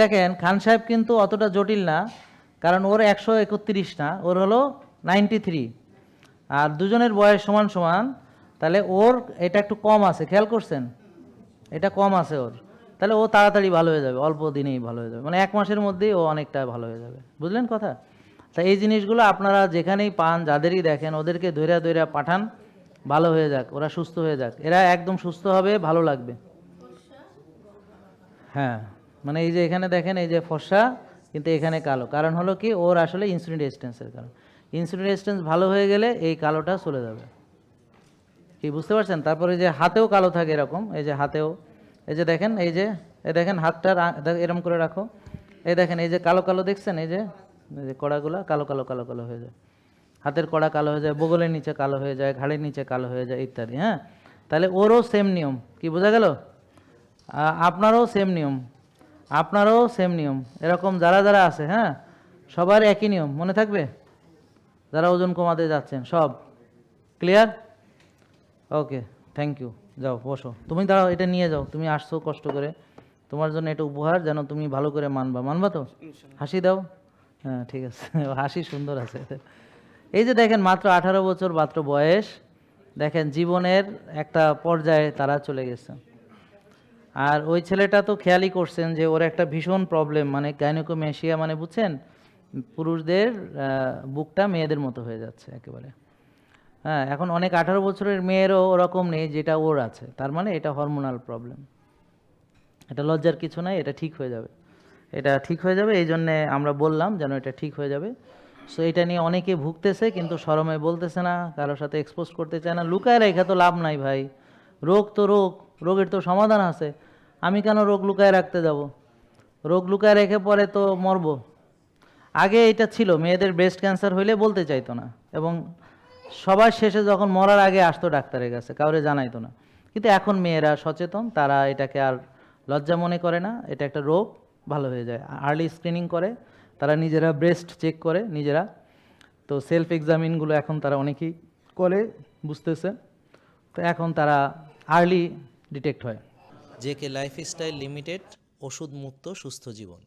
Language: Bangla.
দেখেন খান সাহেব কিন্তু অতটা জটিল না, কারণ ওর 131 না, ওর হলো 93, আর দুজনের বয়স সমান সমান, তাহলে ওর এটা একটু কম আছে, খেয়াল করছেন? এটা কম আছে ওর, তাহলে ও তাড়াতাড়ি ভালো হয়ে যাবে, অল্প দিনেই ভালো হয়ে যাবে, মানে 1 মাসের মধ্যেই ও অনেকটা ভালো হয়ে যাবে। বুঝলেন কথা? তা এই জিনিসগুলো আপনারা যেখানেই পান, যাদেরই দেখেন, ওদেরকে ধৈর্য ধৈর্য পাঠান, ভালো হয়ে যাক, ওরা সুস্থ হয়ে যাক, এরা একদম সুস্থ হবে, ভালো লাগবে। হ্যাঁ, মানে এই যে এখানে দেখেন, এই যে ফর্সা, কিন্তু এখানে কালো, কারণ হলো কি, ওর আসলে ইনসুলিন রেজিস্ট্যান্সের কারণ। ইনসুলিন রেজিস্ট্যান্স ভালো হয়ে গেলে এই কালোটা চলে যাবে। কি বুঝতে পারছেন? তারপরে যে হাতেও কালো থাকে এরকম, এই যে হাতেও, এই যে দেখেন, এই যে দেখেন হাতটা এরকম করে রাখো, এই দেখেন এই যে কালো কালো দেখছেন, এই যে কড়াগুলো কালো কালো কালো কালো হয়ে যায়, হাতের কড়া কালো হয়ে যায়, বগলের নিচে কালো হয়ে যায়, ঘাড়ের নিচে কালো হয়ে যায় ইত্যাদি। হ্যাঁ, তাহলে ওরও সেম নিয়ম, কি বোঝা গেল? আপনারও সেম নিয়ম, আপনারও সেম নিয়ম, এরকম যারা যারা আছে, হ্যাঁ, সবার একই নিয়ম মনে থাকবে, যারা ওজন কমাতে যাচ্ছেন সব। ক্লিয়ার? Okay, thank you. যাও বসো, তুমি দাঁড়াও, এটা নিয়ে যাও, তুমি আসছো কষ্ট করে, তোমার জন্য এটা উপহার, যেন তুমি ভালো করে মানবা, মানবা তো? হাসি দাও। হ্যাঁ ঠিক আছে, হাসি সুন্দর আছে। এই যে দেখেন, মাত্র 18 বছর মাত্র বয়স, দেখেন জীবনের একটা পর্যায়ে তারা চলে গেছে। আর ওই ছেলেটা তো খেয়ালই করছেন যে ওর একটা ভীষণ প্রবলেম, মানে গাইনোকোমেশিয়া, মানে বুঝছেন, পুরুষদের বুকটা মেয়েদের মতো হয়ে যাচ্ছে একেবারে। হ্যাঁ, এখন অনেক 18 বছরের মেয়েরও ওরকম নেই যেটা ওর আছে, তার মানে এটা হরমোনাল প্রবলেম। এটা লজ্জার কিছু নাই, এটা ঠিক হয়ে যাবে, এটা ঠিক হয়ে যাবে, এই জন্যে আমরা বললাম যেন এটা ঠিক হয়ে যাবে। সো এটা নিয়ে অনেকে ভুগতেছে, কিন্তু শরমে বলতেছে না, কারোর সাথে এক্সপোজ করতে চায় না, লুকায় রেখে তো লাভ নাই ভাই, রোগ তো রোগ, রোগের তো সমাধান আছে, আমি কেন রোগ লুকায় রাখতে যাব? রোগ লুকায় রেখে পরে তো মরবো। আগে এটা ছিল, মেয়েদের ব্রেস্ট ক্যান্সার হইলে বলতে চাইতো না, এবং সবার শেষে যখন মরার আগে আসতো ডাক্তারের কাছে, কাউরে জানাইতো না। কিন্তু এখন মেয়েরা সচেতন, তারা এটাকে আর লজ্জা মনে করে না, এটা একটা রোগ, ভালো হয়ে যায়। আর্লি স্ক্রিনিং করে, তারা নিজেরা ব্রেস্ট চেক করে নিজেরা, তো সেলফ এক্সামিনগুলো এখন তারা অনেকেই করে, বুঝতেছে, তো এখন তারা আর্লি ডিটেক্ট হয়। জেকে লাইফস্টাইল লিমিটেড, ওষুধ মুক্ত সুস্থ জীবন।